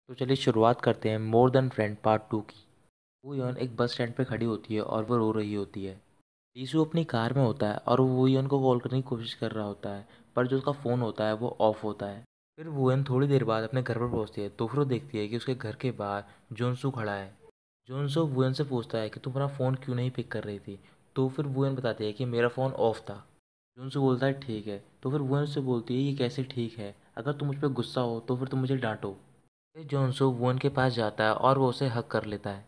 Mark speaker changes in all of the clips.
Speaker 1: तो चलिए शुरुआत करते हैं मोर देन फ्रेंड पार्ट 2 की। वो यौन एक बस स्टैंड पे खड़ी होती है और वो रो रही होती है। लीसू अपनी कार में होता है और वो यौन को कॉल करने की कोशिश कर रहा होता है, पर जो उसका फ़ोन होता है वो ऑफ होता है। फिर वुयन थोड़ी देर बाद अपने घर पर पहुंचती है तो फिर वो देखती है कि उसके घर के बाहर जोनसू खड़ा है। जोनसू वुयन से पूछता है कि तुम अपना फ़ोन क्यों नहीं पिक कर रही थी। तो फिर वुयन बताती है कि मेरा फ़ोन ऑफ था। जोनसू बोलता है ठीक है। तो फिर वुयन से बोलती है ये कैसे ठीक है, अगर तुम मुझ पर गुस्सा हो तो फिर तुम मुझे डांटो। फिर जोनसो वुन के पास जाता है और वो उसे हक कर लेता है।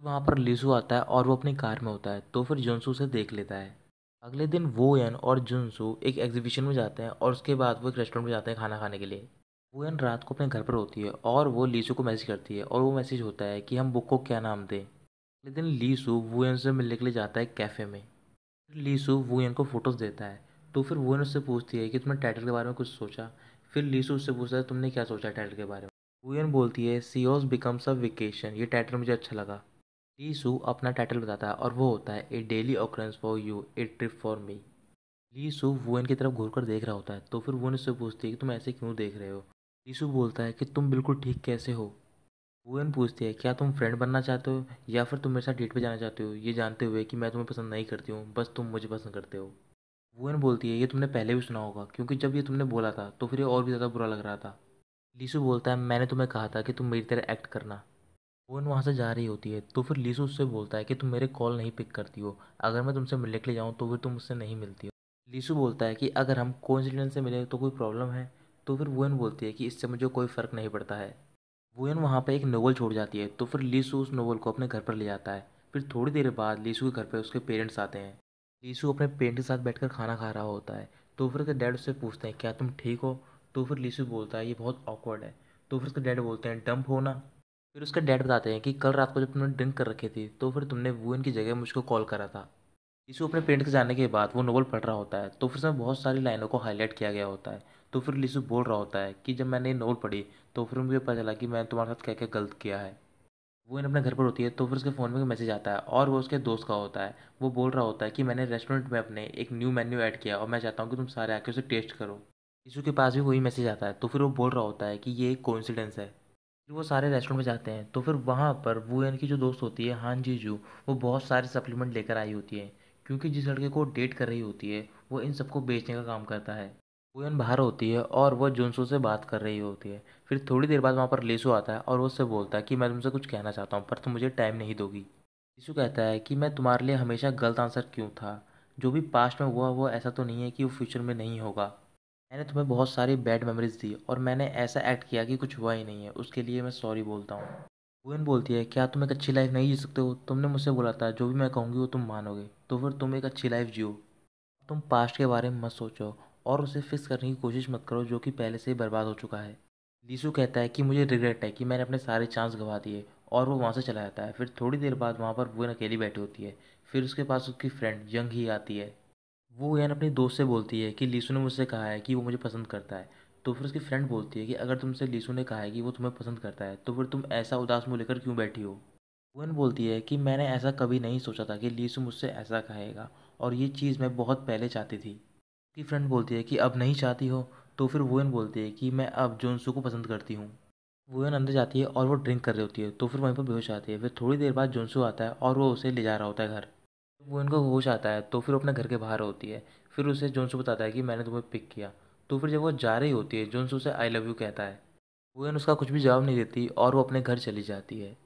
Speaker 1: वहाँ पर लीसू आता है और वो अपनी कार में होता है तो फिर जोनसू उसे देख लेता है। अगले दिन वोयन और जुनसू एक एग्जीबिशन में जाते हैं और उसके बाद वो एक रेस्टोरेंट में जाते हैं खाना खाने के लिए। वोयन रात को अपने घर पर होती है और वो लीसू को मैसेज करती है और वो मैसेज होता है कि हम बुक को क्या नाम दें। अगले दिन लीसू वोयन से मिलने के लिए जाता है कैफ़े में। फिर लीसू वुयन को फोटोज़ देता है। तो फिर वुयन उससे पूछती है कि तुमने टाइटल के बारे में कुछ सोचा। फिर लीसू उससे पूछता है तुमने क्या सोचा टाइटल के बारे में। वुयन बोलती है सियोस बिकम्स अ वेकेशन, ये टाइटल मुझे अच्छा लगा। लीसू अपना टाइटल बताता है और वो होता है a daily occurrence for you a trip for me. लीसू वुयन की तरफ घूर कर देख रहा होता है तो फिर वुयन उससे पूछती है कि तुम ऐसे क्यों देख रहे हो। लीसू बोलता है कि तुम बिल्कुल ठीक कैसे हो। वुयन पूछती है क्या तुम फ्रेंड बनना चाहते हो या फिर तुम मेरे साथ डेट पे जाना चाहते हो, ये जानते हुए कि मैं तुम्हें पसंद नहीं करती हूँ, बस तुम मुझे पसंद करते हो। वुयन बोलती है ये तुमने पहले भी सुना होगा क्योंकि जब ये तुमने बोला था तो फिर ये और भी ज़्यादा बुरा लग रहा था। लीसू बोलता है मैंने तुम्हें कहा था कि तुम मेरी तरह एक्ट करना। वुयन वहाँ से जा रही होती है तो फिर लीसू उससे बोलता है कि तुम मेरे कॉल नहीं पिक करती हो, अगर मैं तुमसे मिलने के लिए जाऊँ तो फिर तुम मुझसे नहीं मिलती हो। लीसू बोलता है कि अगर हम कोइंसिडेंस से मिले तो कोई प्रॉब्लम है। तो फिर वुयन बोलती है कि इससे मुझे कोई फ़र्क नहीं पड़ता है। वुयन वहाँ पे एक नोवेल छोड़ जाती है तो फिर लीसू उस नोवेल को अपने घर पर ले जाता है। फिर थोड़ी देर बाद लीसू के घर पर उसके पेरेंट्स आते हैं। लीसू अपने पेरेंट्स के साथ बैठकर खाना खा रहा होता है। तो फिर उसके डैड उससे पूछते हैं क्या तुम ठीक हो। तो फिर लीसू बोलता है ये बहुत ऑकवर्ड है। तो फिर उसके डैड बोलते हैं डंप हो ना। फिर उसके डैड बताते हैं कि कल रात को जब तुमने ड्रिंक कर रखी थी तो फिर तुमने वुयन की जगह मुझको कॉल करा था। लीसू अपने पेरेंट्स के जाने के बाद वो नोवेल पढ़ रहा होता है तो फिर उसमें बहुत सारी लाइनों को हाईलाइट किया गया होता है। तो फिर लीसू बोल रहा होता है कि जब मैंने ये नोवेल पढ़ी तो फिर मुझे पता चला कि मैंने तुम्हारे साथ क्या क्या गलत किया है। वो इन अपने घर पर होती है तो फिर उसके फ़ोन में एक मैसेज आता है और वो उसके दोस्त का होता है। वो बोल रहा होता है कि मैंने रेस्टोरेंट में अपने एक न्यू मेन्यू ऐड किया और मैं चाहता हूँ कि तुम सारे आके उसे टेस्ट करो। यीशु के पास भी वही मैसेज आता है तो फिर वो बोल रहा होता है कि ये एक कोइंसिडेंस है। फिर वो सारे रेस्टोरेंट में जाते हैं तो फिर वहाँ पर वो यानी की जो दोस्त होती है हान जीजू, वो बहुत सारे सप्लीमेंट लेकर आई होती है क्योंकि जिस लड़के को डेट कर रही होती है वो इन सबको बेचने का काम करता है। वुयन बाहर होती है और वह जुनसू से बात कर रही होती है। फिर थोड़ी देर बाद वहाँ पर लेसू आता है और वो उससे बोलता है कि मैं तुमसे कुछ कहना चाहता हूँ पर तुम मुझे टाइम नहीं दोगी। लेसू कहता है कि मैं तुम्हारे लिए हमेशा गलत आंसर क्यों था। जो भी पास्ट में हुआ वो ऐसा तो नहीं है कि वो फ्यूचर में नहीं होगा। मैंने तुम्हें बहुत सारी बैड मेमोरीज दी और मैंने ऐसा एक्ट किया कि कुछ हुआ ही नहीं है, उसके लिए मैं सॉरी बोलता हूँ। वुयन बोलती है क्या तुम एक अच्छी लाइफ नहीं जी सकते हो, तुमने मुझसे बोला था जो भी मैं कहूँगी वो तुम मानोगे, तो फिर तुम एक अच्छी लाइफ जियो। तुम पास्ट के बारे में मत सोचो और उसे फिक्स करने की कोशिश मत करो जो कि पहले से ही बर्बाद हो चुका है। लीसू कहता है कि मुझे रिग्रेट है कि मैंने अपने सारे चांस गंवा दिए और वो वहाँ से चला जाता है। फिर थोड़ी देर बाद वहाँ पर वुयन अकेली बैठी होती है। फिर उसके पास उसकी फ्रेंड यंग ही आती है। वो वुयन अपनी दोस्त से बोलती है कि लीसू ने मुझसे कहा है कि वो मुझे पसंद करता है। तो फिर उसकी फ्रेंड बोलती है कि अगर तुमसे लीसू ने कहा है कि वो तुम्हें पसंद करता है तो फिर तुम ऐसा उदास मुँह लेकर क्यों बैठी हो। वुयन बोलती है कि मैंने ऐसा कभी नहीं सोचा था कि लीसू मुझसे ऐसा कहेगा और ये चीज़ मैं बहुत पहले चाहती थी। उसकी फ्रेंड बोलती है कि अब नहीं चाहती हो। तो फिर वुयन बोलती है कि मैं अब जोनसू को पसंद करती हूँ। वुयन अंदर जाती है और वो ड्रिंक कर रही होती है तो फिर वहीं पर बेहोश आती है। फिर थोड़ी देर बाद जोनसू आता है और वो उसे ले जा रहा होता है घर। वुयन को होश आता है तो फिर वो अपने घर के बाहर होती है। फिर उसे जोनसू बताता है कि मैंने तुम्हें पिक किया। तो फिर जब वो जा रही होती है जोनसू से आई लव यू कहता है। वुयन उसका कुछ भी जवाब नहीं देती और वो अपने घर चली जाती है।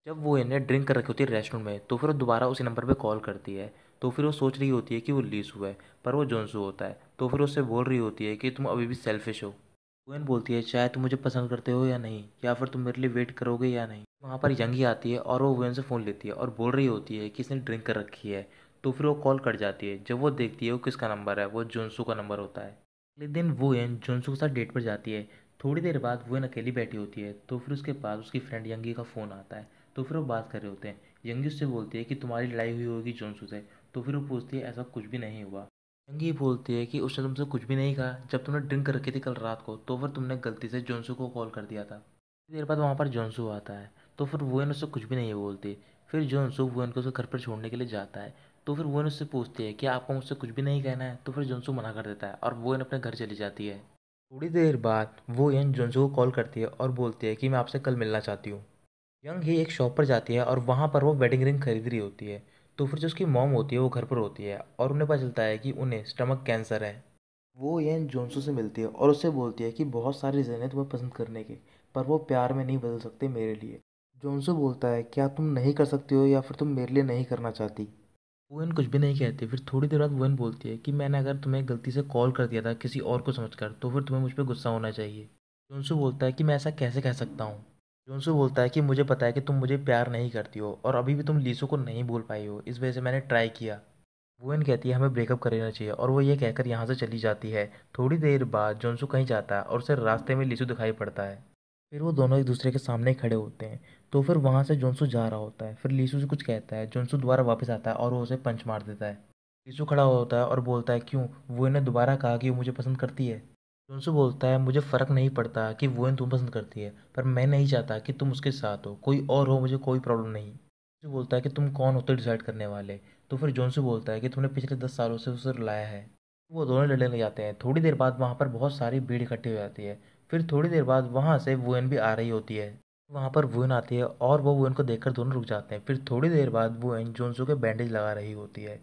Speaker 1: जब वो इन्हें ड्रिंक कर रखी होती है रेस्टोरेंट में तो फिर वो दोबारा उसी नंबर पे कॉल करती है। तो फिर वो सोच रही होती है कि वो लीसू है पर वो जोनसू होता है। तो फिर उससे बोल रही होती है कि तुम अभी भी सेल्फिश हो। गवेन बोलती है चाहे तुम मुझे पसंद करते हो या नहीं, या फिर तुम मेरे लिए वेट करोगे या नहीं। वहाँ पर यंगी आती है और वो गवेन से फ़ोन लेती है और बोल रही होती है कि इसने ड्रिंक कर रखी है। तो फिर वो कॉल कट जाती है। जब वो देखती है वो किसका नंबर है, वो जोनसू का नंबर होता है। अगले दिन वुयन जोनसू के साथ डेट पर जाती है। थोड़ी देर बाद वुयन अकेली बैठी होती है तो फिर उसके पास उसकी फ्रेंड यंगी का फ़ोन आता है। तो फिर वो बात कर रहे होते हैं। यंगी उससे बोलती है कि तुम्हारी लड़ाई हुई होगी जोनसू से। तो फिर वो पूछती है ऐसा कुछ भी नहीं हुआ। यंगी बोलती है कि उसने तुमसे कुछ भी नहीं कहा, जब तुमने ड्रिंक कर रखी थी कल रात को तो फिर तुमने गलती से जोनसू को कॉल कर दिया था। थोड़ी देर बाद वहाँ पर जोनसू आता है तो फिर वुयन उससे कुछ भी नहीं बोलती। फिर जोनसू वुयन को उसके घर पर छोड़ने के लिए जाता है। तो फिर वुयन उससे पूछती है कि आपको मुझसे कुछ भी नहीं कहना है। तो फिर जोनसू मना कर देता है और वुयन अपने घर चली जाती है। थोड़ी देर बाद वो यंग जोन्सो को कॉल करती है और बोलती है कि मैं आपसे कल मिलना चाहती हूँ। यंग ही एक शॉप पर जाती है और वहाँ पर वो वेडिंग रिंग खरीद रही होती है। तो फिर जो उसकी मॉम होती है वो घर पर होती है और उन्हें पता चलता है कि उन्हें स्टमक कैंसर है। वो यंग जोन्सो से मिलती है और उससे बोलती है कि बहुत सारे रीज़न है तुम्हें पसंद करने के, पर वो प्यार में नहीं बदल सकते मेरे लिए। जोन्सो बोलता है क्या तुम नहीं कर सकती हो या फिर तुम मेरे लिए नहीं करना चाहती। वुएन कुछ भी नहीं कहती। फिर थोड़ी देर बाद वुएन बोलती है कि मैंने अगर तुम्हें गलती से कॉल कर दिया था किसी और को समझकर तो फिर तुम्हें मुझ पर गुस्सा होना चाहिए। जोन्सू बोलता है कि मैं ऐसा कैसे कह सकता हूँ। जोन्सू बोलता है कि मुझे पता है कि तुम मुझे प्यार नहीं करती हो और अभी भी तुम लीसो को नहीं बोल पाई हो, इस वजह से मैंने ट्राई किया। वुएन कहती है हमें ब्रेकअप कर लेना चाहिए और वो ये कहकर यहाँ से चली जाती है। थोड़ी देर बाद जोन्सू कहीं जाता है और उसे रास्ते में लीसू दिखाई पड़ता है। फिर वो दोनों एक दूसरे के सामने खड़े होते हैं। तो फिर वहाँ से जोन्सू जा रहा होता है। फिर लीसू से कुछ कहता है। जोन्सू दोबारा वापस आता है और वो उसे पंच मार देता है। लीसू खड़ा होता है और बोलता है क्यों, वुएन ने दोबारा कहा कि वो मुझे पसंद करती है। जोन्सू बोलता है मुझे फ़र्क नहीं पड़ता कि वुएन तुम पसंद करती है, पर मैं नहीं चाहता कि तुम उसके साथ हो, कोई और हो मुझे कोई प्रॉब्लम नहीं। लीसू बोलता है कि तुम कौन होते डिसाइड करने वाले। तो फिर जोन्सू बोलता है कि तुमने पिछले 10 सालों से उसे रुलाया है। वो दोनों लड़ने लग जाते हैं। थोड़ी देर बाद वहाँ पर बहुत सारी भीड़ इकट्ठी हो जाती है। फिर थोड़ी देर बाद वहाँ से वुएन भी आ रही होती है। वहाँ पर वुएन आती है और वो वुएन को देखकर दोनों रुक जाते हैं। फिर थोड़ी देर बाद वुएन जोन्सो के बैंडेज लगा रही होती है।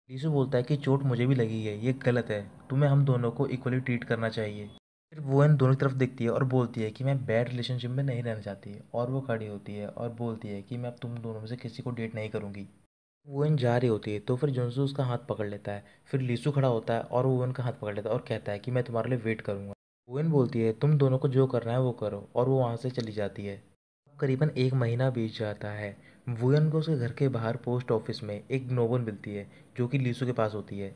Speaker 1: लीसू बोलता है कि चोट मुझे भी लगी है, ये गलत है, तुम्हें हम दोनों को इक्वली ट्रीट करना चाहिए। फिर वुएन दोनों की तरफ देखती है और बोलती है कि मैं बैड रिलेशनशिप में नहीं रहना चाहती और वो खड़ी होती है और बोलती है कि मैं अब तुम दोनों में से किसी को डेट नहीं करूँगी। वुएन जा रही होती है तो फिर जोन्सो उसका हाथ पकड़ लेता है। फिर लीसू खड़ा होता है और वो वुएन का हाथ पकड़ लेता है और कहता है कि मैं तुम्हारे लिए वेट करूंगा। वुएन बोलती है तुम दोनों को जो करना है वो करो और वो वहाँ से चली जाती है। करीबन एक महीना बीत जाता है। वुएन को उसके घर के बाहर पोस्ट ऑफिस में एक नोबल मिलती है जो कि लीसू के पास होती है।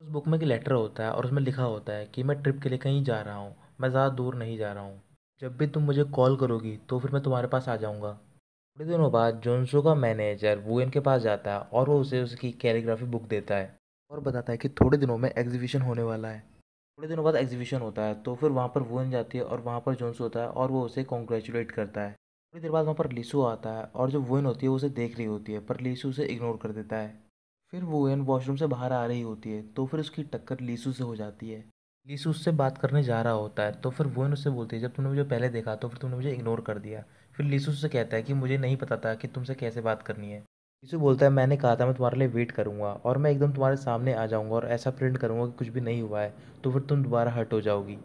Speaker 1: उस बुक में एक लेटर होता है और उसमें लिखा होता है कि मैं ट्रिप के लिए कहीं जा रहा हूँ, मैं ज़्यादा दूर नहीं जा रहा हूँ, जब भी तुम मुझे कॉल करोगी तो फिर मैं तुम्हारे पास आ जाऊँगा। थोड़े दिनों बाद जोन्सो का मैनेजर वुएन के पास जाता है और वो उसे उसकी कैलीग्राफी बुक देता है और बताता है कि थोड़े दिनों में एग्जीबिशन होने वाला है। थोड़े दिनों बाद एग्जीबिशन होता है तो फिर वहाँ पर वुएन जाती है और वहाँ पर जोन्सो होता है और वो उसे कॉन्ग्रेचुलेट करता है। थोड़ी देर बाद वहाँ पर लीसू आता है और जो वुएन होती है वो उसे देख रही होती है, पर लीसू उसे इग्नोर कर देता है। फिर वुएन वॉशरूम से बाहर आ रही होती है तो फिर उसकी टक्कर लीसू से हो जाती है। लीसू उससे बात करने जा रहा होता है तो फिर वुएन उससे बोलती है जब तुमने मुझे पहले देखा तो फिर तुमने मुझे इग्नोर कर दिया। फिर लीसू उससे कहता है कि मुझे नहीं पता था कि तुमसे कैसे बात करनी है। लीसू बोलता है मैंने कहा था मैं तुम्हारे लिए वेट करूंगा और मैं एकदम तुम्हारे सामने आ जाऊंगा और ऐसा प्रिंट करूंगा कि कुछ भी नहीं हुआ है, तो फिर तुम दोबारा हर्ट हो जाओगी।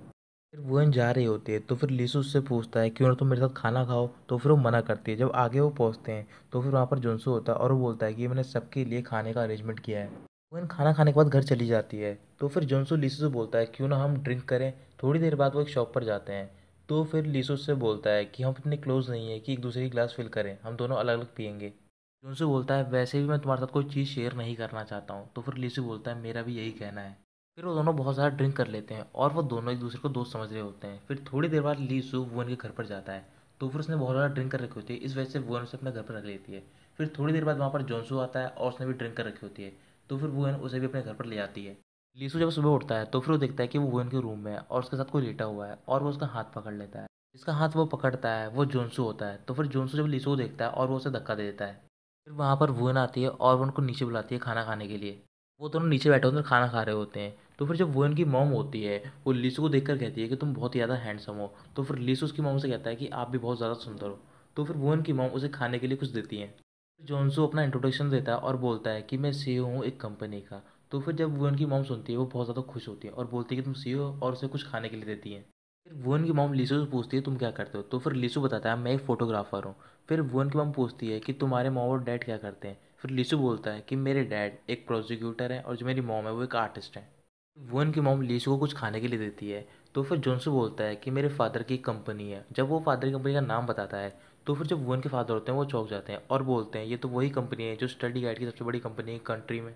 Speaker 1: फिर वुएन जा रही होती है तो फिर लीसू उससे पूछता है क्यों ना तुम मेरे साथ खाना खाओ, तो फिर वो मना करती है। जब आगे वो पहुंचते हैं तो फिर वहाँ पर जोन्सो होता है और वो बोलता है कि मैंने सबके लिए खाने का अरेंजमेंट किया है। वुएन खाना खाने के बाद घर चली जाती है तो फिर जोन्सो लीसू से बोलता है क्यों ना हम ड्रिंक करें। थोड़ी देर बाद वो एक शॉप पर जाते हैं तो फिर लीसू से बोलता है कि हम इतने क्लोज नहीं है कि एक दूसरे की ग्लास फिल करें, हम दोनों अलग अलग पियेंगे। जोन्सो बोलता है वैसे भी मैं तुम्हारे साथ कोई चीज़ शेयर नहीं करना चाहता हूँ। तो फिर लीसू बोलता है मेरा भी यही कहना है। फिर वो दोनों बहुत ज़्यादा ड्रिंक कर लेते हैं और वो दोनों एक दूसरे को दोस्त समझ रहे होते हैं। फिर थोड़ी देर बाद लीसू वुएन के घर पर जाता है तो फिर उसने बहुत ज़्यादा ड्रिंक कर रखी होती है, इस वजह से वुएन उसे अपने घर पर रख लेती है। फिर थोड़ी देर बाद वहाँ पर जोन्सो आता है और उसने भी ड्रिंक कर रखी होती है तो फिर वुएन उसे भी अपने घर पर ले आती है। लीसू जब सुबह उठता है तो फिर वो देखता है कि वो वुएन के रूम में है और उसके साथ कोई लेटा हुआ है और वो उसका हाथ पकड़ लेता है। जिसका हाथ वो पकड़ता है वो जोन्सो होता है। तो फिर जोन्सो जब लीसू को देखता है और वो उसे धक्का दे देता है। फिर वहाँ पर वुएन आती है और वो उनको नीचे बुलाती है खाना खाने के लिए। वो दोनों नीचे बैठे होते हैं, खाना खा रहे होते हैं। तो फिर जब वुएन की मॉम होती है वो लीसू को देखकर कहती है कि तुम बहुत ही ज़्यादा हैंडसम हो। तो फिर लीसू उसकी मॉम से कहता है कि आप भी बहुत ज़्यादा सुंदर हो। तो फिर वुएन की मॉम उसे खाने के लिए कुछ देती हैं। फिर जॉन्सो अपना इंट्रोडक्शन देता है और बोलता है कि मैं सीईओ हूँ एक कंपनी का। तो फिर जब वुएन की मॉम सुनती है वो बहुत ज़्यादा खुश होती है और बोलती है कि तुम सीईओ हो और उसे कुछ खाने के लिए देती है। फिर वुएन की मॉम लीसू से पूछती है तुम क्या करते हो। तो फिर लीसू बताता है मैं एक फ़ोटोग्राफ़र हूँ। फिर वुएन की मॉम पूछती है कि तुम्हारे मॉम और डैड क्या करते हैं। फिर लीसू बोलता है कि मेरे डैड एक प्रोसिक्यूटर है और जो मेरी मॉम है वो एक आर्टिस्ट है। वुएन की मॉम लीसू को कुछ खाने के लिए देती है। तो फिर जोन्सो बोलता है कि मेरे फादर की एक कंपनी है। जब वो फादर की कंपनी का नाम बताता है तो फिर जब वुएन के फादर होते हैं वो चौंक जाते हैं और बोलते हैं ये तो वही कंपनी है जो स्टडी गाइड की सबसे बड़ी कंपनी है कंट्री में।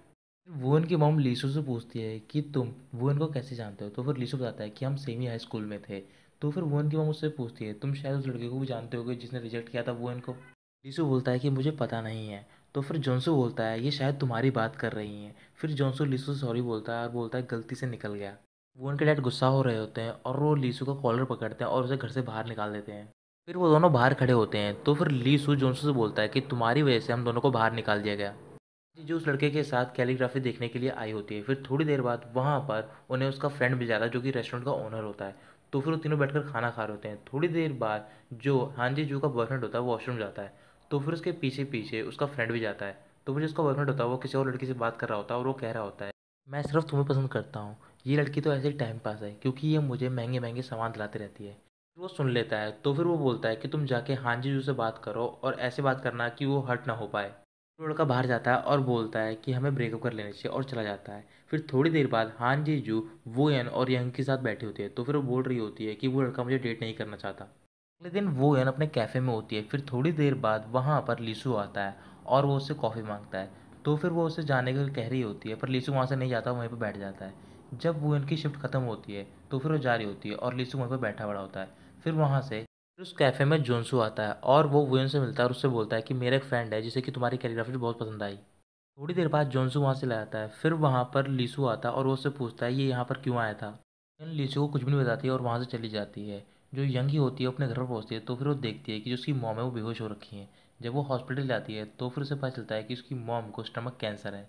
Speaker 1: वुएन की मॉम लीसू से पूछती है कि तुम वुएन को कैसे जानते हो। तो फिर लीसू बताता है कि हम सेम ही हाई स्कूल में थे। तो फिर वुएन की मॉम उससे पूछती है तुम शायद उस लड़के को भी जानते होगे जिसने रिजेक्ट किया था वुएन को। लीसू बोलता है कि मुझे पता नहीं है। तो फिर जोन्सो बोलता है ये शायद तुम्हारी बात कर रही हैं। फिर जोन्सो लीसू से सॉरी बोलता है और बोलता है गलती से निकल गया। वो उनके डैड गुस्सा हो रहे होते हैं और वो लीसू का कॉलर पकड़ते हैं और उसे घर से बाहर निकाल देते हैं। फिर वो दोनों बाहर खड़े होते हैं तो फिर लीसू जोन्सो से बोलता है कि तुम्हारी वजह से हम दोनों को बाहर निकाल दिया गया। जो उस लड़के के साथ कैलीग्राफी देखने के लिए आई होती है। फिर थोड़ी देर बाद वहाँ पर उन्हें उसका फ्रेंड मिल जाता है जो कि रेस्टोरेंट का ओनर होता है। तो फिर वो तीनों बैठकर खाना खा रहे होते हैं। थोड़ी देर बाद जो हांजी जू का बॉयफ्रेंड होता है वो वॉशरूम जाता है, तो फिर उसके पीछे पीछे उसका फ्रेंड भी जाता है। तो फिर उसका बॉयफ्रेंड होता है वो किसी और लड़की से बात कर रहा होता है और वो कह रहा होता है, मैं सिर्फ तुम्हें पसंद करता हूँ, ये लड़की तो ऐसे ही टाइम पास है क्योंकि ये मुझे महंगे महंगे सामान दिलाती रहती है। फिर वो सुन लेता है, तो फिर वो बोलता है कि तुम जाके हांजी जू से बात करो और ऐसे बात करना कि वो हर्ट ना हो पाए। तो लड़का बाहर जाता है और बोलता है कि हमें ब्रेकअप कर लेना चाहिए और चला जाता है। फिर थोड़ी देर बाद हान जी जू वो यन और यंग के साथ बैठी होती है, तो फिर वो बोल रही होती है कि वो लड़का मुझे डेट नहीं करना चाहता। अगले दिन वो यन अपने कैफ़े में होती है। फिर थोड़ी देर बाद वहाँ पर लीसू आता है और वो उससे कॉफ़ी मांगता है। तो फिर वो उससे जाने के लिए कह रही होती है, पर लीसू वहाँ से नहीं जाता, वहीं पर बैठ जाता है। जब वो इनकी शिफ्ट खत्म होती है तो फिर वो जा रही होती है और लीसू वहीं पर बैठा बड़ा होता है। फिर वहाँ से फिर उस कैफ़े में जोनसू आता है और वो वुयन से मिलता है और उससे बोलता है कि मेरा एक फ्रेंड है जिसे कि तुम्हारी कैलीग्राफी बहुत पसंद आई। थोड़ी देर बाद जोनसू वहाँ से ले आता है। फिर वहाँ पर लीसू आता है और वो उससे पूछता है ये यहाँ पर क्यों आया था। लेकिन लीसू को कुछ भी नहीं बताती है और वहाँ से चली जाती है। जो यंगी होती है अपने घर पर पहुँचती है तो फिर वो देखती है कि जो उसकी मॉम है वो बेहोश हो रखी है। जब वो हॉस्पिटल जाती है तो फिर उसे पता चलता है कि उसकी मॉम को स्टमक कैंसर है।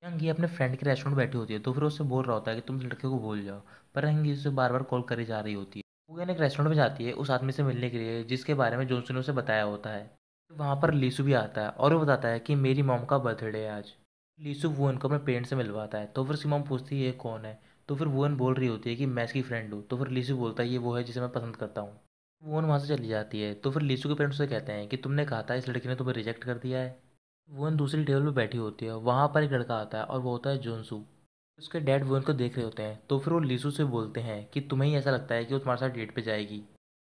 Speaker 1: यंगी अपने फ्रेंड के रेस्टोरेंट में बैठी होती है तो फिर उससे बोल रहा होता है कि तुम इस लड़के को भूल जाओ, पर यंगी उसे बार बार कॉल करी जा रही होती है। वो एक रेस्टोरेंट में जाती है उस आदमी से मिलने के लिए जिसके बारे में जोनसू ने उसे बताया होता है। वहाँ पर लीसू भी आता है और वो बताता है कि मेरी मॉम का बर्थडे है आज। लीसु वुएन को अपने पेरेंट्स से मिलवाता है, तो फिर उसकी मॉम पूछती है ये कौन है। तो फिर वुएन बोल रही होती है कि मैं इसकी फ्रेंड हूँ। तो फिर लीसु बोलता है ये वो है जिसे मैं पसंद करता हूँ। वुएन वहाँ से चली जाती है। तो फिर लीसु के पेरेंट्स से कहते हैं कि तुमने कहा था इस लड़की ने तुम्हें रिजेक्ट कर दिया है। वुएन दूसरी टेबल पर बैठी होती है, वहाँ पर एक लड़का आता है और वो होता है जोनसू। उसके डैड वुएन को देख रहे होते हैं, तो फिर वो लीसु से बोलते हैं कि तुम्हें ही ऐसा लगता है कि वो तुम्हारे साथ डेट पे जाएगी।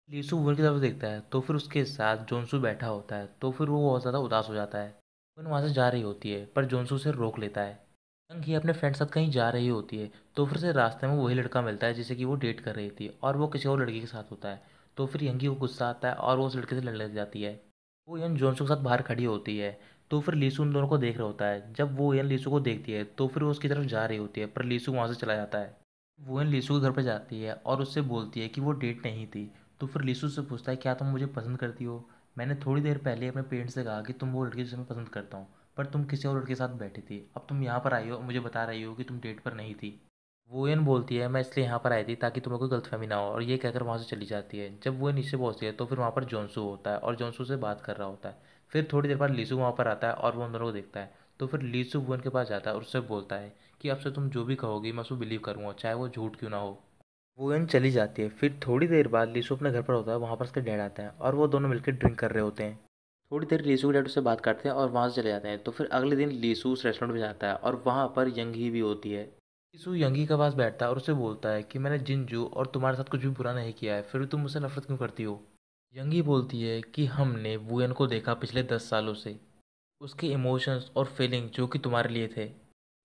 Speaker 1: लीसु वुएन की तरफ देखता है तो फिर उसके साथ जोनसू बैठा होता है, तो फिर वो बहुत ज़्यादा उदास हो जाता है। वुएन वहाँ से जा रही होती है पर जोनसू उसे रोक लेता है। यंग अपने फ्रेंड साथ कहीं जा रही होती है, तो फिर से रास्ते में वही लड़का मिलता है जिसे कि वो डेट कर रही थी और वो किसी और लड़की के साथ होता है। तो फिर यंगी को गुस्सा आता है और वो उस लड़के से लड़ने लग जाती है। वो यन जोनसू के साथ बाहर खड़ी होती है, तो फिर लीसू उन दोनों को देख रहा होता है। जब वो यन लीसू को देखती है तो फिर वो उसकी तरफ जा रही होती है, पर लीसू वहाँ से चला जाता है। वो यन लीसू के घर पर जाती है और उससे बोलती है कि वो डेट नहीं थी। तो फिर लीसू से पूछता है क्या तुम मुझे पसंद करती हो, मैंने थोड़ी देर पहले अपने पेरेंट्स से कहा कि तुम वो लड़की जिसे मैं पसंद करता हूँ, पर तुम किसी और लड़के के साथ बैठी थी, अब तुम यहाँ पर आई हो और मुझे बता रही हो कि तुम डेट पर नहीं थी। वोयन बोलती है मैं इसलिए यहाँ पर आई थी ताकि तुम्हें कोई गलतफहमी ना हो, और ये कहकर वहाँ से चली जाती है। जब वो नीचे पहुँचती है तो फिर वहाँ पर जोनसू होता है और जोनसू से बात कर रहा होता है। फिर थोड़ी देर बाद लीसू वहाँ पर आता है और वो उन दोनों को देखता है। तो फिर लीसू वुएन के पास जाता है और उससे बोलता है कि अब से तुम जो भी कहोगी मैं उसको बिलीव करूँगा, चाहे वो झूठ क्यों ना हो। वुएन चली जाती है। फिर थोड़ी देर बाद लीसू अपने घर पर होता है, वहाँ पर उसके डैड आते हैं और वो दोनों मिलकर ड्रिंक कर रहे होते हैं। थोड़ी देर लीसू के डैड उससे बात करते हैं और वहाँ से चले जाते हैं। तो फिर अगले दिन लीसू उस रेस्टोरेंट में जाता है और वहाँ पर यंगी भी होती है। लीसू यंगी के पास बैठता है और उससे बोलता है कि मैंने जिनजू और तुम्हारे साथ कुछ भी बुरा नहीं किया है, फिर भी तुम मुझसे नफरत क्यों करती हो। यंगी बोलती है कि हमने वुएन को देखा पिछले 10 सालों से, उसके इमोशंस और फीलिंग जो कि तुम्हारे लिए थे।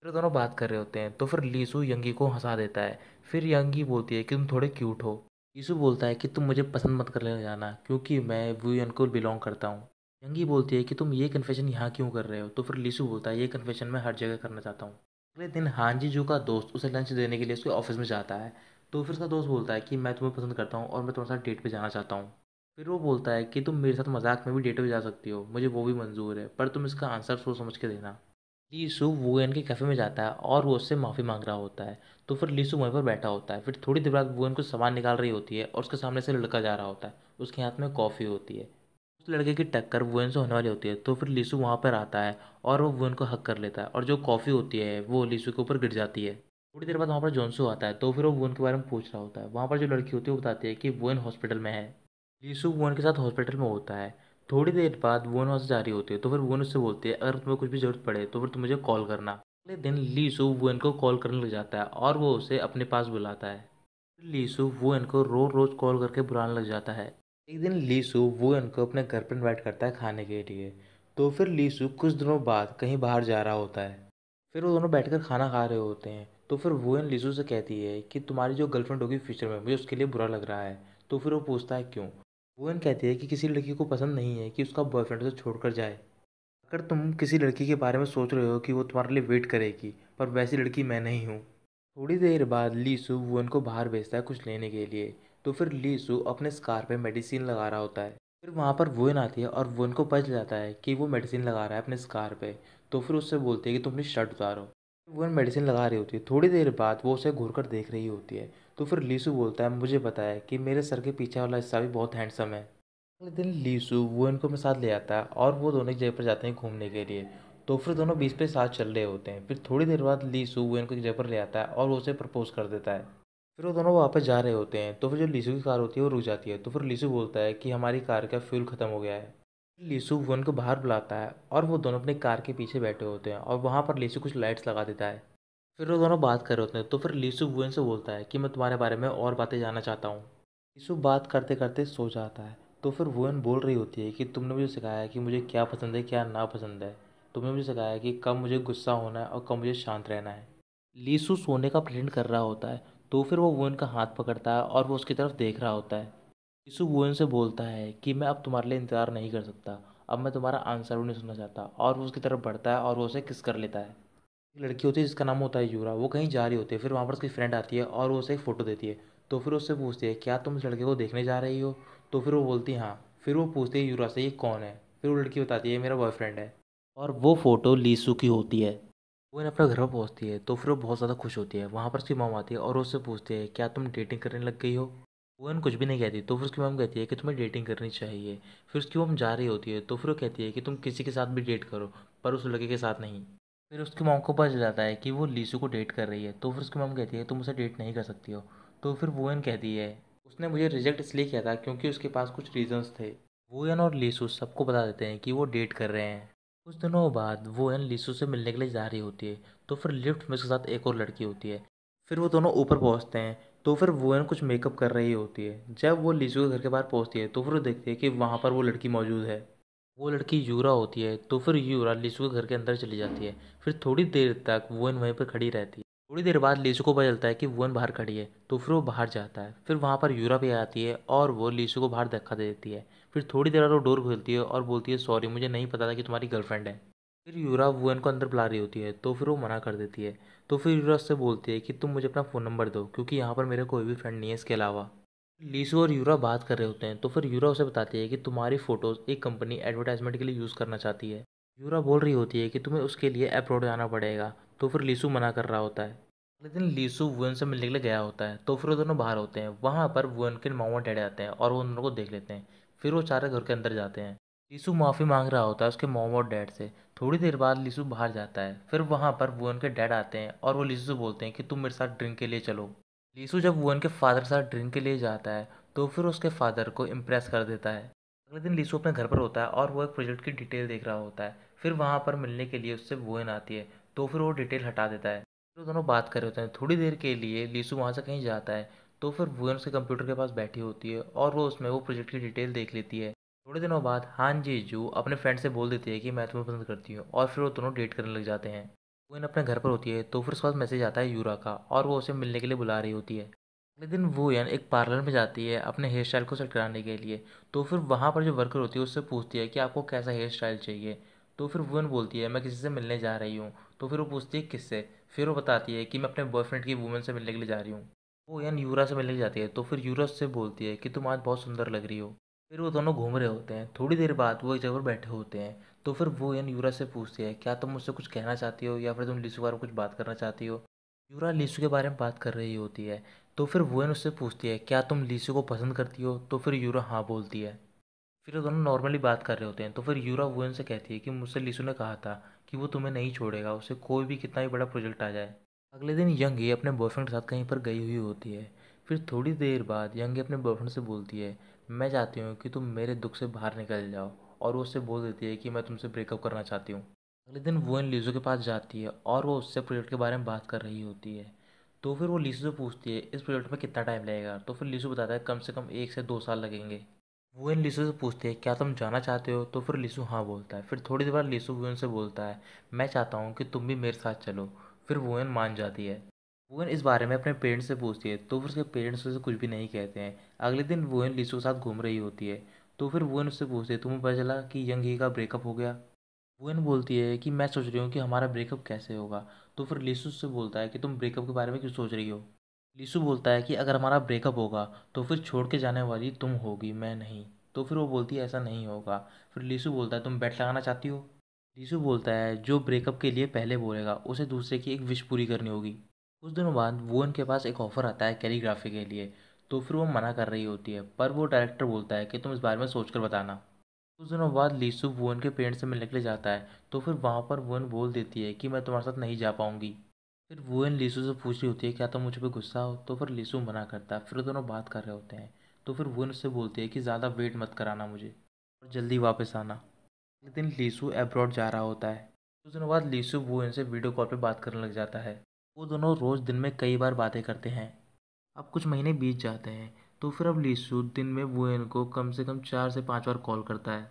Speaker 1: फिर दोनों बात कर रहे होते हैं तो फिर लीसू यंगी को हंसा देता है। फिर यंगी बोलती है कि तुम थोड़े क्यूट हो। लीसू बोलता है कि तुम मुझे पसंद मत कर लेना जाना क्योंकि मैं वुयन को बिलोंग करता हूँ। यंगी बोलती है कि तुम ये कन्फेशन यहाँ क्यों कर रहे हो। तो फिर लीसू बोलता है ये कन्फेशन मैं हर जगह करना चाहता हूँ। अगले दिन हांजी जू का दोस्त उसे लंच देने के लिए उसके ऑफिस में जाता है। तो फिर उसका दोस्त बोलता है कि मैं तुम्हें पसंद करता हूँ और मैं तुम्हारे साथ डेट पे जाना चाहता हूँ। फिर वो बोलता है कि तुम मेरे साथ मजाक में भी डेट पे जा सकती हो, मुझे वो भी मंजूर है, पर तुम इसका आंसर सोच समझ के देना। लीसु वुएन के कैफ़े में जाता है और वो उससे माफ़ी मांग रहा होता है। तो फिर लीसु वहीं पर बैठा होता है। फिर थोड़ी देर बाद वुएन कुछ सामान निकाल रही होती है और उसके सामने से लड़का जा रहा होता है, उसके हाथ में कॉफ़ी होती है। उस लड़के की टक्कर वुएन से होने वाली होती है। तो फिर लीसु वहाँ पर आता है और वो वुएन को हक कर लेता है और जो कॉफ़ी होती है वो लीसु के ऊपर गिर जाती है। थोड़ी देर बाद वहाँ पर जोनसू आता है, तो फिर वो वुएन के बारे में पूछ रहा होता है। वहाँ पर जो लड़की होती है वो बताती है कि वुएन हॉस्पिटल में है। लीसु वुएन के साथ हॉस्पिटल में होता है। थोड़ी देर बाद वुएन वहाँ से जा रही होती है, तो फिर वुएन उससे बोलती है अगर तुम्हें कुछ भी ज़रूरत पड़े तो फिर तुम मुझे कॉल करना। अगले दिन लीसु वुएन को कॉल करने लग जाता है और वो उसे अपने पास बुलाता है। फिर लीसु वुएन को रोज़ रोज़ कॉल करके बुलाने लग जाता है। एक दिन लीसु वुएन को अपने घर पर इनवाइट करता है खाने के लिए। तो फिर लीसु कुछ दिनों बाद कहीं बाहर जा रहा होता है। फिर वो दोनों बैठकर खाना खा रहे होते हैं। तो फिर वुएन लीसु से कहती है कि तुम्हारी जो गर्लफ्रेंड होगी फ्यूचर में, मुझे उसके लिए बुरा लग रहा है। तो फिर वो पूछता है क्यों। वुएन कहती है कि किसी लड़की को पसंद नहीं है कि उसका बॉयफ्रेंड उसे छोड़कर जाए। अगर तुम किसी लड़की के बारे में सोच रहे हो कि वो तुम्हारे लिए वेट करेगी, पर वैसी लड़की मैं नहीं हूँ। थोड़ी देर बाद लीसु वुएन को बाहर भेजता है कुछ लेने के लिए। तो फिर लीसु अपने स्कार पे मेडिसिन लगा रहा होता है। फिर वहाँ पर वुएन आती है और वुएन को पता चल जाता है कि वो मेडिसिन लगा रहा है अपने स्कार पे। तो फिर उससे बोलती है कि तुम अपनी शर्ट उतारो। वुएन मेडिसिन लगा रही होती है। थोड़ी देर बाद वो उसे घूर कर देख रही होती है। तो फिर लीसू बोलता है मुझे पता है कि मेरे सर के पीछे वाला हिस्सा भी बहुत हैंडसम है। अगले दिन लीसू वुएन को अपने साथ ले आता है और वो दोनों एक जगह पर जाते हैं घूमने के लिए। तो फिर दोनों बीच पे साथ चल रहे होते हैं। फिर थोड़ी देर बाद लीसू वुएन को एक जगह पर ले आता है और वो उसे प्रपोज कर देता है। फिर वो दोनों वापस जा रहे होते हैं। तो फिर जो लीसू की कार होती है वो रुक जाती है। तो फिर लीसू बोलता है कि हमारी कार का फ्यूल ख़त्म हो गया है। लीसु वुएन को बाहर बुलाता है और वो दोनों अपनी कार के पीछे बैठे होते हैं और वहाँ पर लीसु कुछ लाइट्स लगा देता है। फिर वो दोनों बात कर रहे होते हैं। तो फिर लीसु वुएन से बोलता है कि मैं तुम्हारे बारे में और बातें जानना चाहता हूँ। लीसु बात करते करते सो जाता है। तो फिर वुएन बोल रही होती है कि तुमने मुझे सिखाया है कि मुझे क्या पसंद है क्या ना पसंद है। तुमने मुझे सिखाया है कि कब मुझे गुस्सा होना है और कब मुझे शांत रहना है। लीसु सोने का प्रिटेंड कर रहा होता है। तो फिर वो वुएन का हाथ पकड़ता है और वो उसकी तरफ देख रहा होता है। यीशु वुएन से बोलता है कि मैं अब तुम्हारे लिए इंतज़ार नहीं कर सकता। अब मैं तुम्हारा आंसर भी नहीं सुनना चाहता। और वो उसकी तरफ बढ़ता है और वो उसे किस कर लेता है। एक लड़की होती है जिसका नाम होता है यूरा। वो कहीं जा रही होती है। फिर वहाँ पर उसकी फ्रेंड आती है और वो उसे एक फ़ोटो देती है। तो फिर उससे पूछती है क्या तुम इस लड़के को देखने जा रही हो। तो फिर वो बोलती है हाँ। फिर वो पूछती है यूरा से ये कौन है। फिर वो लड़की बताती है ये मेरा बॉयफ्रेंड है। और वो फ़ोटो लीसू की होती है। वो अपने घर पर पहुँचती है। तो फिर वो बहुत ज़्यादा खुश होती है। वहाँ पर उसकी मॉम आती है और उससे पूछती है क्या तुम डेटिंग करने लग गई हो। वुएन कुछ भी नहीं कहती। तो फिर उसकी मॉम कहती है कि तुम्हें डेटिंग करनी चाहिए। फिर उसकी मॉम जा रही होती है। तो फिर वो कहती है कि तुम किसी के साथ भी डेट करो पर उस लड़के के साथ नहीं। फिर उसकी मॉम को पता चल जाता है कि वो लीसू को डेट कर रही है। तो फिर उसकी मॉम कहती है तुम उसे डेट नहीं कर सकती हो। तो फिर वुएन कहती है उसने मुझे रिजेक्ट इसलिए किया था क्योंकि उसके पास कुछ रीजंस थे। वुएन और लीसू सबको बता देते हैं कि वो डेट कर रहे हैं। कुछ दिनों बाद वुएन लीसू से मिलने के लिए जा रही होती है। तो फिर लिफ्ट में उसके साथ एक और लड़की होती है। फिर वो दोनों ऊपर पहुंचते हैं। तो फिर वुएन कुछ मेकअप कर रही होती है। जब वो लीसू के घर के बाहर पहुंचती है तो फिर वो देखती है कि वहाँ पर वो लड़की मौजूद है। वो लड़की यूरा होती है। तो फिर यूरा लीसू के घर के अंदर चली जाती है। फिर थोड़ी देर तक वुएन वहीं पर खड़ी रहती है। थोड़ी देर बाद लीसू को पता चलता है कि वुएन बाहर खड़ी है। तो फिर वो बाहर जाता है। फिर वहाँ पर यूरा भी आती है और वो लीसू को बाहर धक्का दे देती है। फिर थोड़ी देर बाद वो डोर खोलती है और बोलती है सॉरी मुझे नहीं पता था कि तुम्हारी गर्लफ्रेंड है। फिर यूरा वुएन को अंदर बुला रही होती है। तो फिर वो मना कर देती है। तो फिर यूरा उससे बोलती है कि तुम मुझे अपना फ़ोन नंबर दो क्योंकि यहाँ पर मेरा कोई भी फ्रेंड नहीं है इसके अलावा। लीसू और यूरा बात कर रहे होते हैं। तो फिर यूरा उसे बताती है कि तुम्हारी फ़ोटोज़ एक कंपनी एडवर्टाइजमेंट के लिए यूज़ करना चाहती है। यूरा बोल रही होती है कि तुम्हें उसके लिए अब्रॉड जाना पड़ेगा। तो फिर लीसू मना कर रहा होता है। अगले दिन लीसू वुएन से मिलने के लिए गया होता है। तो फिर वो दोनों बाहर होते हैं। वहाँ पर वुएन के मॉम और डैडी आते हैं और वो उन दोनों को देख लेते हैं। फिर वो चारों घर के अंदर जाते हैं। लीसू माफ़ी मांग रहा होता है उसके मॉम और डैड से। थोड़ी देर बाद लीसू बाहर जाता है। फिर वहाँ पर वुएन के डैड आते हैं और वो लीसू से बोलते हैं कि तुम मेरे साथ ड्रिंक के लिए चलो। लीसू जब वुएन के फादर के साथ ड्रिंक के लिए जाता है तो फिर उसके फादर को इम्प्रेस कर देता है। अगले दिन लीसू अपने घर पर होता है और वो एक प्रोजेक्ट की डिटेल देख रहा होता है। फिर वहाँ पर मिलने के लिए उससे वुएन आती है। तो फिर वो डिटेल हटा देता है। फिर वो दोनों बात कर रहे होते हैं। थोड़ी देर के लिए लीसू वहाँ से कहीं जाता है। तो फिर वुएन उसके कंप्यूटर के पास बैठी होती है और वो उसमें वो प्रोजेक्ट की डिटेल देख लेती है। थोड़े दिनों बाद हान जीजू अपने फ्रेंड से बोल देती है कि मैं तुम्हें पसंद करती हूँ और फिर वो दोनों डेट करने लग जाते हैं। वुएन अपने घर पर होती है। तो फिर उसके पास मैसेज आता है यूरा का और वो उसे मिलने के लिए बुला रही होती है। अगले दिन वुएन एक पार्लर में जाती है अपने हेयर स्टाइल को सेट कराने के लिए। तो फिर वहाँ पर जो वर्कर होती है उससे पूछती है कि आपको कैसा हेयर स्टाइल चाहिए। तो फिर वुएन बोलती है मैं किसी से मिलने जा रही हूँ। तो फिर वो पूछती है किससे। फिर वो बताती है कि मैं अपने बॉयफ्रेंड की वुमेन से मिलने के लिए जा रही हूँ। वुएन यूरा से मिलने जाती है। तो फिर यूरा उससे बोलती है कि तुम आज बहुत सुंदर लग रही हो। फिर वो दोनों घूम रहे होते हैं। थोड़ी देर बाद वो एक जगह पर बैठे होते हैं। तो फिर वुएन यूरा से पूछती है क्या तुम मुझसे कुछ कहना चाहती हो या फिर तुम लीसू के बारे में कुछ बात करना चाहती हो। यूरा लीसू के बारे में बात कर रही होती है। तो फिर वुएन उससे पूछती है क्या तुम लीसू को पसंद करती हो। तो फिर यूरा हाँ बोलती है। फिर वो दोनों नॉर्मली बात कर रहे होते हैं। तो फिर यूरा वुएन से कहती है कि मुझसे लीसू ने कहा था कि वो तुम्हें नहीं छोड़ेगा उसे कोई भी कितना भी बड़ा प्रोजेक्ट आ जाए। अगले दिन यंगी अपने बॉयफ्रेंड के साथ कहीं पर गई हुई होती है। फिर थोड़ी देर बाद यंगी अपने बॉयफ्रेंड से बोलती है मैं चाहती हूँ कि तुम मेरे दुख से बाहर निकल जाओ। और वो उससे बोल देती है कि मैं तुमसे ब्रेकअप करना चाहती हूँ। अगले दिन वुएन लीसू के पास जाती है और वो उससे प्रोजेक्ट के बारे में बात कर रही होती है। तो फिर वो लीसू से पूछती है इस प्रोजेक्ट में कितना टाइम लगेगा। तो फिर लीसू बताता है कम से कम 1 से 2 साल लगेंगे। वुएन लीसू से पूछती है क्या तुम जाना चाहते हो। तो फिर लीसू हाँ बोलता है। फिर थोड़ी देर बाद लीसू वुएन से बोलता है मैं चाहता हूँ कि तुम भी मेरे साथ चलो। फिर वुएन मान जाती है। वुएन इस बारे में अपने पेरेंट्स से पूछती है। तो फिर उसके पेरेंट्स उसे कुछ भी नहीं कहते हैं। अगले दिन वुएन लीसू के साथ घूम रही होती है। तो फिर वुएन उससे पूछती है तुम्हें पता चला कि यंग ही का ब्रेकअप हो गया। वुएन बोलती है कि मैं सोच रही हूँ कि हमारा ब्रेकअप कैसे होगा। तो फिर लीसू उससे बोलता है कि तुम ब्रेकअप के बारे में क्यों सोच रही हो। लीसू बोलता है कि अगर हमारा ब्रेकअप होगा तो फिर छोड़ के जाने वाली तुम होगी मैं नहीं। तो फिर वो बोलती है ऐसा नहीं होगा। फिर लीसू बोलता है तुम बेट लगाना चाहती हो। लीसू बोलता है जो ब्रेकअप के लिए पहले बोलेगा उसे दूसरे की एक विश पूरी करनी होगी। कुछ दिनों बाद वुएन के पास एक ऑफ़र आता है कैलीग्राफी के लिए। तो फिर वो मना कर रही होती है, पर वो डायरेक्टर बोलता है कि तुम इस बारे में सोच कर बताना। कुछ दिनों बाद लीसु वुएन के पेरेंट्स से मिलने के लिए जाता है। तो फिर वहाँ पर वुएन बोल देती है कि मैं तुम्हारे साथ नहीं जा पाऊंगी। फिर वुएन लीसु से पूछ रही होती है क्या तुम मुझ पे गुस्सा हो। तो फिर लीसु मना करता है। फिर वो दोनों बात कर रहे होते हैं। तो फिर वुएन उससे बोलती है कि ज़्यादा वेट मत कराना मुझे और जल्दी वापस आना। अगले दिन लीसु अब्रॉड जा रहा होता है। कुछ दिनों बाद लीसु वुएन से वीडियो कॉल पे बात करने लग जाता है। वो दोनों रोज़ दिन में कई बार बातें करते हैं। अब कुछ महीने बीत जाते हैं। तो फिर अब लीसु दिन में वुएन को कम से कम 4 से 5 बार कॉल करता है।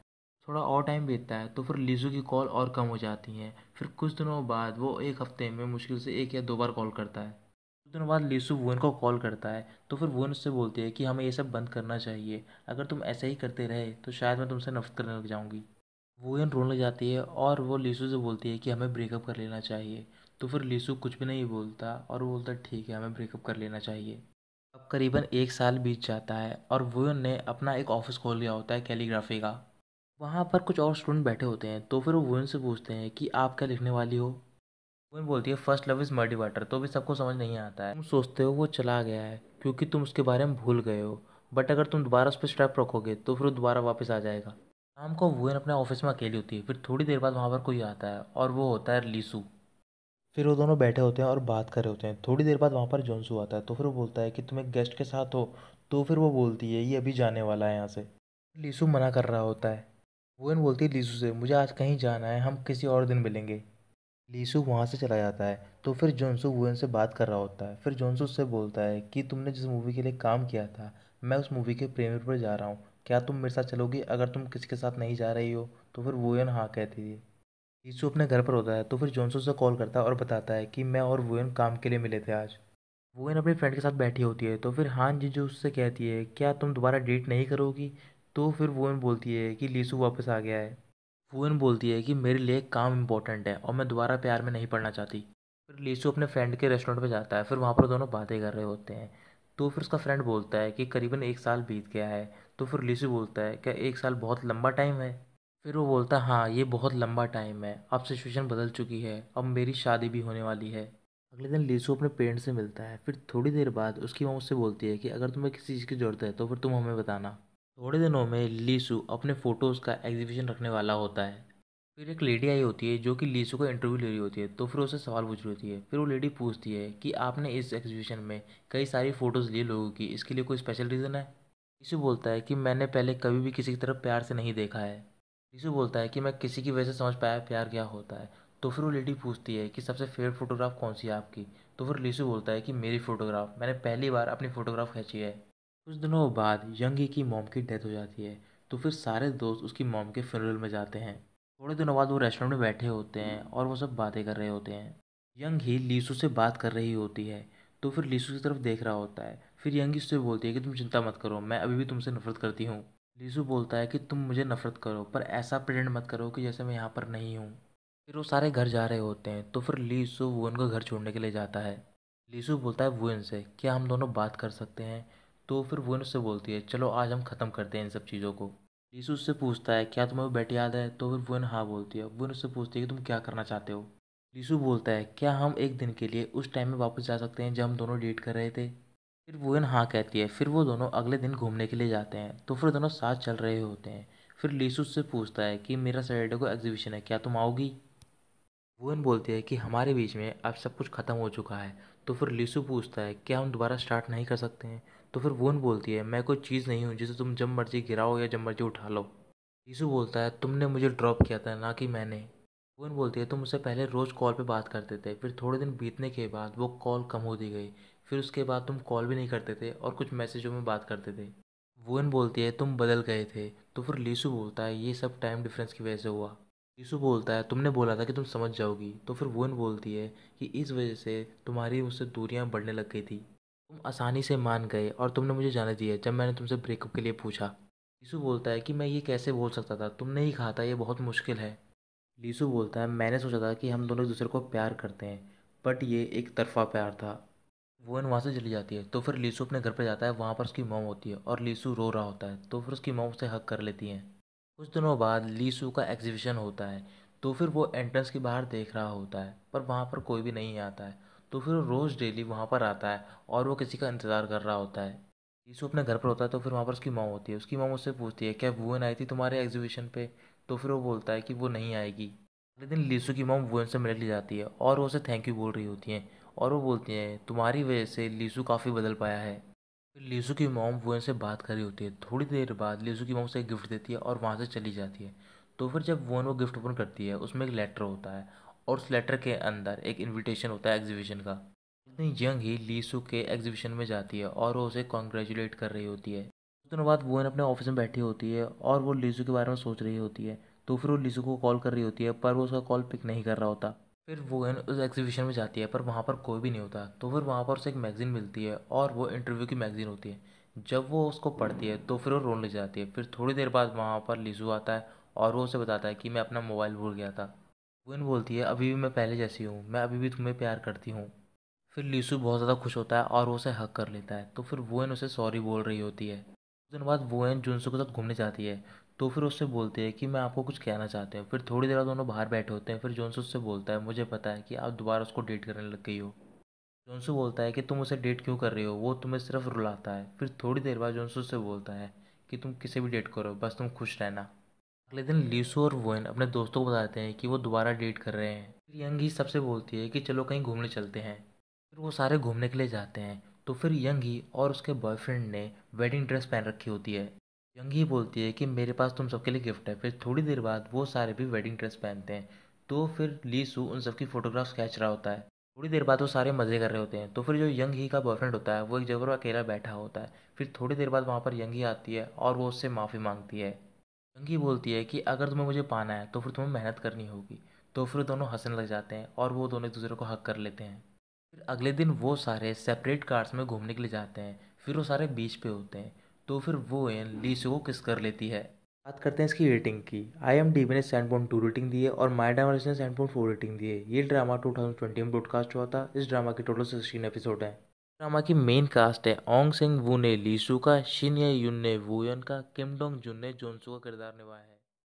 Speaker 1: थोड़ा और टाइम बीतता है तो फिर लीसु की कॉल और कम हो जाती हैं। फिर कुछ दिनों बाद वो एक हफ्ते में मुश्किल से 1 या 2 बार कॉल करता है। कुछ दिनों बाद लीसु वुएन को कॉल करता है। तो फिर वुएन उससे बोलती है कि हमें ये सब बंद करना चाहिए। अगर तुम ऐसे ही करते रहे तो शायद मैं तुमसे नफरत करने लग जाऊंगी। वुएन रोने लग जाती है और वो लीसु से बोलती है कि हमें ब्रेकअप कर लेना चाहिए। तो फिर लीसु कुछ भी नहीं बोलता और वो बोलता है ठीक है हमें ब्रेकअप कर लेना चाहिए। अब करीबन 1 साल बीत जाता है और वुएन ने अपना एक ऑफिस खोल लिया होता है कैलीग्राफी का। वहाँ पर कुछ और स्टूडेंट बैठे होते हैं। तो फिर वो वुएन से पूछते हैं कि आप क्या लिखने वाली हो। वुएन बोलती है first love is Mardi water. तो भी सबको समझ नहीं आता है। तुम सोचते हो वो चला गया है क्योंकि तुम उसके बारे में भूल गए हो, बट अगर तुम दोबारा उस पर स्टेप रखोगे तो फिर वो दोबारा वापस आ जाएगा। शाम को वुएन अपने ऑफिस में अकेली होती है। फिर थोड़ी देर बाद वहाँ पर कोई आता है और वो होता है लीसू। फिर वो दोनों बैठे होते हैं और बात कर रहे होते हैं। थोड़ी देर बाद वहाँ पर जॉनसू आता है। तो फिर वो बोलता है कि तुम एक गेस्ट के साथ हो। तो फिर वो बोलती है ये अभी जाने वाला है यहाँ से। लीसू मना कर रहा होता है। वुएन बोलती है लीसू से मुझे आज कहीं जाना है, हम किसी और दिन मिलेंगे। लीसू वहाँ से चला जाता है। तो फिर जॉनसू वुएन से बात कर रहा होता है। फिर जॉनसू उससे बोलता है कि तुमने जिस मूवी के लिए काम किया था मैं उस मूवी के प्रीमियर पर जा रहा हूँ, क्या तुम मेरे साथ चलोगी। अगर तुम किसी के साथ नहीं जा रही हो। तो फिर वुएन हाँ कहती है। यीशु अपने घर पर होता है। तो फिर जॉनसन से कॉल करता है और बताता है कि मैं और वुएन काम के लिए मिले थे आज। वुएन अपनी फ्रेंड के साथ बैठी होती है। तो फिर हान जी जो उससे कहती है क्या तुम दोबारा डेट नहीं करोगी। तो फिर वुएन बोलती है कि लीसु वापस आ गया है। वुएन बोलती है कि मेरे लिए काम इंपॉर्टेंट है और मैं दोबारा प्यार में नहीं पड़ना चाहती। फिर लीसु अपने फ्रेंड के रेस्टोरेंट पर जाता है। फिर वहाँ पर दोनों बातें कर रहे होते हैं। तो फिर उसका फ्रेंड बोलता है कि करीबन 1 साल बीत गया है। तो फिर लीसु बोलता है क्या 1 साल बहुत लंबा टाइम है। फिर वो बोलता है हाँ ये बहुत लंबा टाइम है, अब सिचुएशन बदल चुकी है, अब मेरी शादी भी होने वाली है। अगले दिन लीसु अपने पेरेंट्स से मिलता है। फिर थोड़ी देर बाद उसकी माँ उससे बोलती है कि अगर तुम्हें किसी चीज़ की ज़रूरत है तो फिर तुम हमें बताना। थोड़े दिनों में लीसु अपने फ़ोटोज़ का एग्जीबिशन रखने वाला होता है। फिर एक लेडी आई होती है जो कि लीसु का इंटरव्यू ले रही होती है। तो फिर उसे सवाल पूछ रही होती है। फिर वो लेडी पूछती है कि आपने इस एग्जीबिशन में कई सारी फ़ोटोज़ ली लोगों की, इसके लिए कोई स्पेशल रीज़न है। लीसु बोलता है कि मैंने पहले कभी भी किसी की तरफ प्यार से नहीं देखा है। लीसु बोलता है कि मैं किसी की वजह से समझ पाया प्यार क्या होता है। तो फिर वो लेडी पूछती है कि सबसे फेवरेट फ़ोटोग्राफ कौन सी है आपकी। तो फिर लीसु बोलता है कि मेरी फ़ोटोग्राफ, मैंने पहली बार अपनी फ़ोटोग्राफ खींची है। कुछ दिनों बाद यंग ही की मॉम की डेथ हो जाती है। तो फिर सारे दोस्त उसकी मॉम के फ्यूनरल में जाते हैं। थोड़े दिनों बाद वो रेस्टोरेंट में बैठे होते हैं और वो सब बातें कर रहे होते हैं। यंग ही लीसु से बात कर रही होती है। तो फिर लीसु की तरफ देख रहा होता है। फिर यंग ही उससे बोलती है कि तुम चिंता मत करो, मैं अभी भी तुमसे नफरत करती हूँ। लीसु बोलता है कि तुम मुझे नफरत करो पर ऐसा प्रेटेंड मत करो कि जैसे मैं यहाँ पर नहीं हूँ। फिर वो सारे घर जा रहे होते हैं। तो फिर लीसु वुएन को घर छोड़ने के लिए जाता है। लीसु बोलता है वुएन से क्या हम दोनों बात कर सकते हैं। तो फिर वुएन उससे बोलती है चलो आज हम ख़त्म करते हैं इन सब चीज़ों को। लीसु उससे पूछता है क्या तुम्हें वो बेटी याद है। तो फिर वुएन हाँ बोलती है। वुएन उससे पूछती है कि तुम क्या करना चाहते हो। लीसु बोलता है क्या हम एक दिन के लिए उस टाइम में वापस जा सकते हैं जब हम दोनों डेट कर रहे थे। फिर वुएन हाँ कहती है। फिर वो दोनों अगले दिन घूमने के लिए जाते हैं। तो फिर दोनों साथ चल रहे होते हैं। फिर लीसु उससे पूछता है कि मेरा सैटरडे को एग्जीबिशन है, क्या तुम आओगी। वुएन बोलती है कि हमारे बीच में अब सब कुछ ख़त्म हो चुका है। तो फिर लीसु पूछता है क्या हम दोबारा स्टार्ट नहीं कर सकते हैं। तो फिर वुएन बोलती है मैं कोई चीज़ नहीं हूँ जिसे तुम जब मर्जी गिराओ या जब मर्जी उठा लो। लीसु बोलता है तुमने मुझे ड्रॉप किया था ना कि मैंने। वुएन बोलती है तुम मुझसे पहले रोज़ कॉल पे बात करते थे, फिर थोड़े दिन बीतने के बाद वो कॉल कम होती गई। फिर उसके बाद तुम कॉल भी नहीं करते थे और कुछ मैसेजों में बात करते थे। वुएन बोलती है तुम बदल गए थे। तो फिर लीसु बोलता है ये सब टाइम डिफरेंस की वजह से हुआ। लीसु बोलता है तुमने बोला था कि तुम समझ जाओगी। तो फिर वुएन बोलती है कि इस वजह से तुम्हारी मुझसे दूरियां बढ़ने लग गई थी। तुम आसानी से मान गए और तुमने मुझे जाने दिया जब मैंने तुमसे ब्रेकअप के लिए पूछा। लीसु बोलता है कि मैं ये कैसे बोल सकता था, तुमने ही कहा था ये बहुत मुश्किल है। लीसु बोलता है मैंने सोचा था कि हम दोनों एक दूसरे को प्यार करते हैं, बट ये एक तरफा प्यार था। वुएन वहाँ से चली जाती है। तो फिर लीसु अपने घर पर जाता है। वहाँ पर उसकी मॉम होती है और लीसु रो रहा होता है। तो फिर उसकी मॉम उसे हक कर लेती हैं। कुछ दिनों बाद लीसु का एग्जीबिशन होता है। तो फिर वो एंट्रेंस के बाहर देख रहा होता है पर वहाँ पर कोई भी नहीं आता है। तो फिर वो रोज़ डेली वहाँ पर आता है और वो किसी का इंतज़ार कर रहा होता है। लीसु अपने घर पर होता है तो फिर वहाँ पर उसकी मॉम होती है। उसकी मॉम उससे पूछती है क्या वुएन आई थी तुम्हारे एग्जीबिशन पे? तो फिर वो बोलता है कि वो नहीं आएगी। अगले दिन लीसु की मॉम वुएन से मिलने जाती है और वो उसे थैंक यू बोल रही होती हैं और वो बोलती हैं तुम्हारी वजह से लीसु काफ़ी बदल पाया है। फिर लीसु की मॉम वुएन से बात कर रही होती है। थोड़ी देर बाद लीसु की मॉम उसे एक गिफ्ट देती है और वहाँ से चली जाती है। तो फिर जब वुएन वो गिफ्ट ओपन करती है उसमें एक लेटर होता है और उस लेटर के अंदर एक इनविटेशन होता है एग्जीबिशन का। इतनी यंग ही लीसु के एग्जीबिशन में जाती है और वो उसे कॉन्ग्रेचुलेट कर रही होती है। कुछ दिनों बाद वुएन अपने ऑफिस में बैठी होती है और वो लीसु के बारे में सोच रही होती है। तो फिर वो लीसु को कॉल कर रही होती है पर वो उसका कॉल पिक नहीं कर रहा होता। फिर वुएन उस एग्जीबिशन में जाती है पर वहाँ पर कोई भी नहीं होता। तो फिर वहाँ पर उसे एक मैगज़ीन मिलती है और वो इंटरव्यू की मैगज़ीन होती है। जब वो उसको पढ़ती है तो फिर वो रोने लग जाती है। फिर थोड़ी देर बाद वहाँ पर लीसु आता है और वो उसे बताता है कि मैं अपना मोबाइल भूल गया था। वुएन बोलती है अभी भी मैं पहले जैसी हूँ, मैं अभी भी तुम्हें प्यार करती हूँ। फिर लीसु बहुत ज़्यादा खुश होता है और वो उसे हग कर लेता है। तो फिर वुएन उसे सॉरी बोल रही होती है। कुछ दिन बाद वुएन जुनसू के साथ घूमने जाती है। तो फिर उससे बोलती है कि मैं आपको कुछ कहना चाहती हूँ। फिर थोड़ी देर बाद दोनों बाहर बैठे होते हैं। फिर जुनसू उससे बोलता है मुझे पता है कि आप दोबारा उसको डेट करने लग गई हो। जुनसू बोलता है कि तुम उसे डेट क्यों कर रही हो, वो तुम्हें सिर्फ रुलाता है। फिर थोड़ी देर बाद जुनसू उससे बोलता है कि तुम किसे भी डेट करो, बस तुम खुश रहना। अगले दिन लीसू और वुएन अपने दोस्तों को बताते हैं कि वो दोबारा डेट कर रहे हैं। फिर यंगी सबसे बोलती है कि चलो कहीं घूमने चलते हैं। फिर वो सारे घूमने के लिए जाते हैं। तो फिर यंगी और उसके बॉयफ्रेंड ने वेडिंग ड्रेस पहन रखी होती है। यंगी बोलती है कि मेरे पास तुम सबके लिए गिफ्ट है। फिर थोड़ी देर बाद वो सारे भी वेडिंग ड्रेस पहनते हैं। तो फिर लीसू उन सबकी फ़ोटोग्राफ्स खींच रहा होता है। थोड़ी देर बाद वो सारे मज़े कर रहे होते हैं। तो फिर जो यंग ही का बॉयफ्रेंड होता है वो एक जगह पर अकेला बैठा होता है। फिर थोड़ी देर बाद वहाँ पर यंगी आती है और वो उससे माफ़ी मांगती है। यंगी बोलती है कि अगर तुम्हें मुझे पाना है तो फिर तुम्हें मेहनत करनी होगी। तो फिर दोनों हंसने लग जाते हैं और वो दोनों एक दूसरे को हक कर लेते हैं। फिर अगले दिन वो सारे सेपरेट कार्स में घूमने के लिए जाते हैं। फिर वो सारे बीच पे होते हैं। तो फिर वो एन लीसू को किस कर लेती है। बात करते हैं इसकी रेटिंग की। IMDb ने 7.2 रेटिंग दी है और माई डायमंड्स ने 7.4 रेटिंग दी है। ये ड्रामा 2020 में ब्रॉडकास्ट हुआ था। इस ड्रामा के टोटल 16 एपिसोड हैं। ड्रामा की मेन कास्ट है ओंग सिंग वू ने लीसू का, शिन ये युन ने वुयन का, किम डोंग जुन ने जोनसू का किरदार निभाया है।